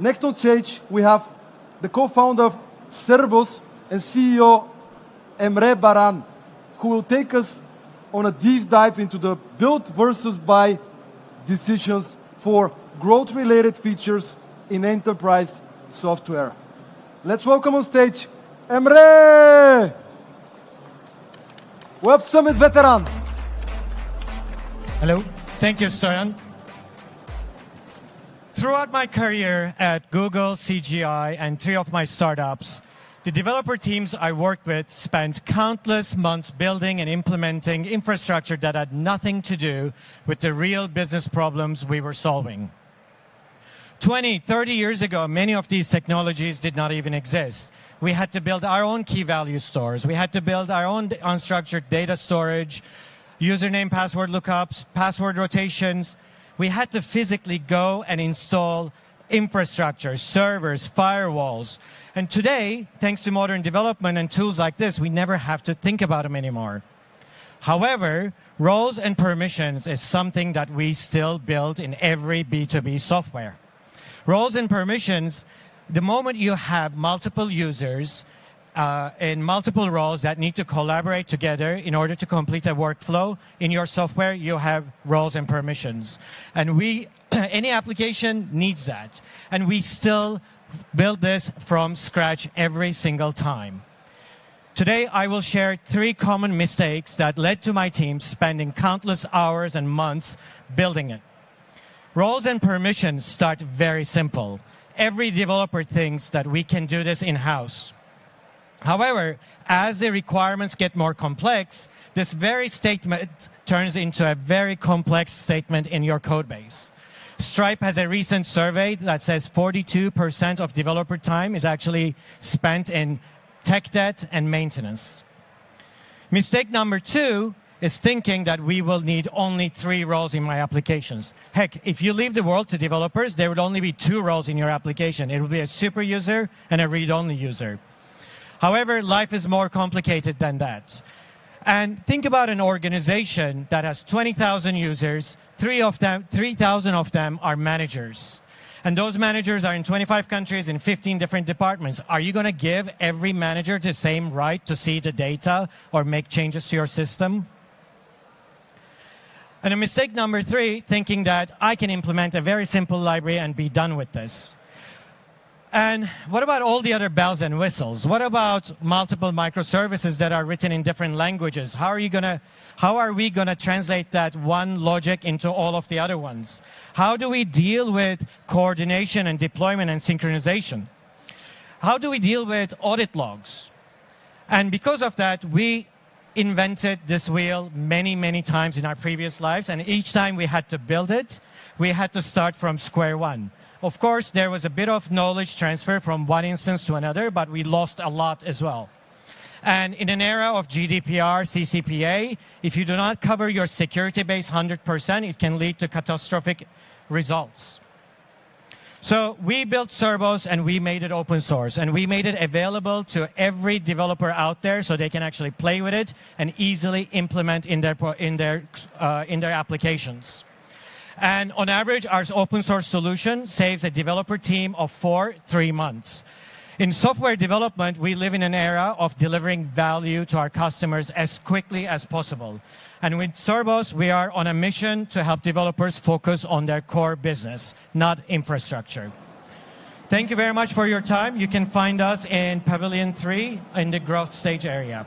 Next on stage, we have the co-founder of Cerbos and CEO Emre Baran, who will take us on a deep dive into the build versus buy decisions for growth-related features in enterprise software. Let's welcome on stage Emre! Web Summit veteran. Hello. Thank you, Stoyan. Throughout my career at Google, CGI, and 3 of my startups, the developer teams I worked with spent countless months building and implementing infrastructure that had nothing to do with the real business problems we were solving. 20, 30 years ago, many of these technologies did not even exist. We had to build our own key value stores. We had to build our own unstructured data storage, username, password lookups, password rotations. We had to physically go and install infrastructure, servers, firewalls. And today, thanks to modern development and tools like this, we never have to think about them anymore. However, roles and permissions is something that we still build in every B2B software. Roles and permissions, the moment you have multiple users in multiple roles that need to collaborate together in order to complete a workflow in your software, you have roles and permissions. And any application needs that. And we still build this from scratch every single time. Today, I will share 3 common mistakes that led to my team spending countless hours and months building it. Roles and permissions start very simple. Every developer thinks that we can do this in-house. However, as the requirements get more complex, this very statement turns into a very complex statement in your code base. Stripe has a recent survey that says 42% of developer time is actually spent in tech debt and maintenance. Mistake number 2 is thinking that we will need only 3 roles in my applications. Heck, if you leave the world to developers, there would only be 2 roles in your application. It would be a super user and a read-only user. However, life is more complicated than that. And think about an organization that has 20,000 users, 3,000 of them are managers. And those managers are in 25 countries in 15 different departments. Are you going to give every manager the same right to see the data or make changes to your system? And a mistake number 3, thinking that I can implement a very simple library and be done with this. And what about all the other bells and whistles? What about multiple microservices that are written in different languages? How are we gonna translate that one logic into all of the other ones? How do we deal with coordination and deployment and synchronization? How do we deal with audit logs? And because of that, we invented this wheel many, many times in our previous lives. And each time we had to build it, we had to start from square one. Of course, there was a bit of knowledge transfer from one instance to another, but we lost a lot as well. And in an era of GDPR, CCPA, if you do not cover your security base 100%, it can lead to catastrophic results. So we built Cerbos and we made it open source and we made it available to every developer out there so they can actually play with it and easily implement in their applications. And on average, our open source solution saves a developer team of 3 months. In software development, we live in an era of delivering value to our customers as quickly as possible. And with Cerbos, we are on a mission to help developers focus on their core business, not infrastructure. Thank you very much for your time. You can find us in Pavilion 3 in the growth stage area.